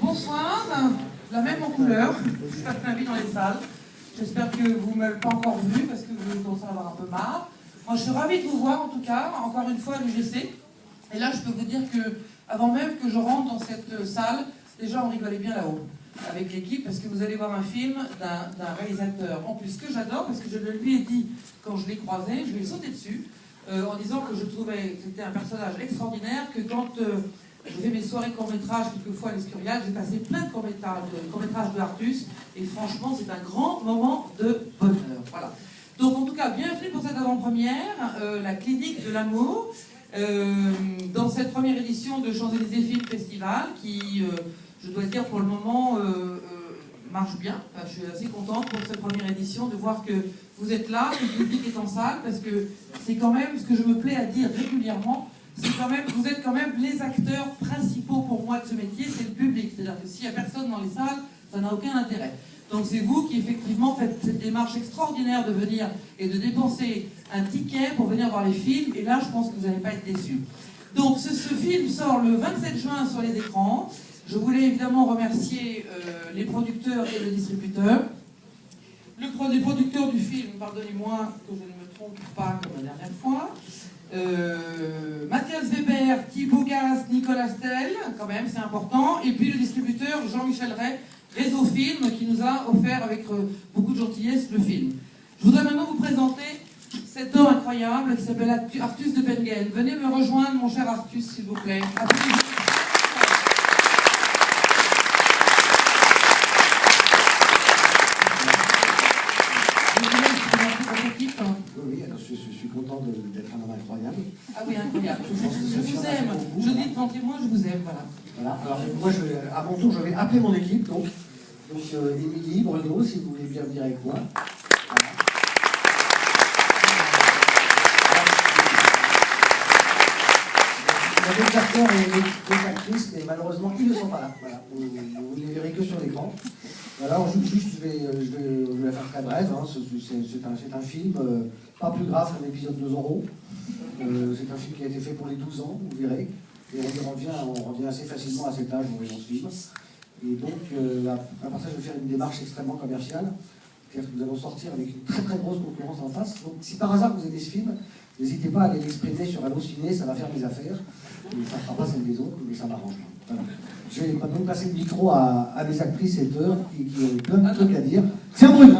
Bonsoir, la même en couleur, je passe ma vie dans les salles. J'espère que vous ne m'avez pas encore vu parce que vous commencez à avoir un peu marre. Moi je suis ravie de vous voir en tout cas, encore une fois à l'UGC. Et là je peux vous dire que avant même que je rentre dans cette salle, déjà on rigolait bien là-haut avec l'équipe parce que vous allez voir un film d'un réalisateur. En plus, ce que j'adore, parce que je le lui ai dit quand je l'ai croisé, je lui ai sauté dessus en disant que je trouvais que c'était un personnage extraordinaire, que quand je fais mes soirées court-métrage quelquefois à l'Escurial, j'ai passé plein de court-métrages de Artus, et franchement c'est un grand moment de bonheur. Voilà. Donc en tout cas, bienvenue pour cette avant-première, la clinique de l'amour, dans cette première édition de Champs-Élysées Film Festival, qui, je dois dire pour le moment, marche bien. Enfin, je suis assez contente pour cette première édition de voir que vous êtes là, que le public est en salle, parce que c'est quand même ce que je me plais à dire régulièrement, c'est quand même, vous êtes quand même les acteurs principaux pour moi de ce métier, c'est le public. C'est-à-dire que s'il n'y a personne dans les salles, ça n'a aucun intérêt. Donc c'est vous qui effectivement faites cette démarche extraordinaire de venir et de dépenser un ticket pour venir voir les films, et là je pense que vous n'allez pas être déçus. Donc ce film sort le 27 juin sur les écrans. Je voulais évidemment remercier les producteurs et le distributeur. Les producteurs du film, pardonnez-moi que je ne me trompe pas comme la dernière fois. Mathias Weber, Thibaut Gast, Nicolas Stel, quand même, c'est important. Et puis le distributeur Jean-Michel Ray, Réseau Film, qui nous a offert avec beaucoup de gentillesse le film. Je voudrais maintenant vous présenter cet homme incroyable qui s'appelle Artus de Pengen. Venez me rejoindre, mon cher Artus, s'il vous plaît. Oui, alors je suis content d'être un homme incroyable. Ah oui, incroyable. Je vous aime. Je dis devant témoin, je vous aime, voilà. Voilà, alors moi, à mon tour, je vais appeler mon équipe, donc Émilie, Bruno, si vous voulez bien venir avec moi. Voilà. Il y a des acteurs et des actrices, mais malheureusement, ils ne sont pas là. Voilà. Vous ne les verrez que sur l'écran. Voilà, alors juste, je vais la faire très brève. Hein. C'est un film pas plus grave qu'un épisode de Zorro. C'est un film qui a été fait pour les 12 ans, vous verrez. Et on revient assez facilement à cet âge où on se film. Et donc, à part ça, je vais faire une démarche extrêmement commerciale. C'est-à-dire que nous allons sortir avec une très très grosse concurrence en face. Donc, si par hasard vous aimez ce film, n'hésitez pas à aller l'exprimer sur Allociné, ça va faire mes affaires. Et ça ne fera pas celle des autres, mais ça m'arrange. Voilà. Je vais maintenant passer le micro à mes actrices et acteurs qui ont plein de trucs à dire. C'est un bruit.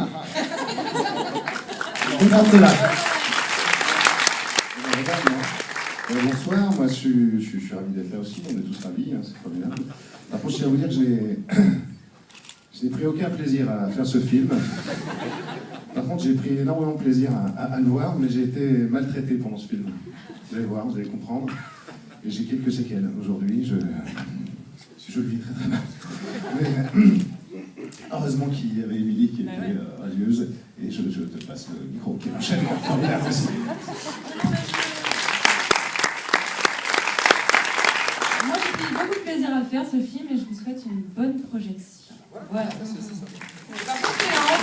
Bonsoir, moi je suis ravi d'être là aussi, on est tous ravis, hein, c'est formidable. Par contre, je tiens à vous dire que je n'ai pris aucun plaisir à faire ce film. Par contre, j'ai pris énormément de plaisir à le voir, mais j'ai été maltraité pendant ce film. Vous allez voir, vous allez comprendre. Et j'ai quelques séquelles aujourd'hui, je le vis très très mal. Mais, heureusement qu'il y avait Émilie qui était radieuse, et je te passe le micro qui est enchaînement formidable aussi. Moi, j'ai pris beaucoup de plaisir à faire ce film et je vous souhaite une bonne projection. Voilà. Par contre, c'est un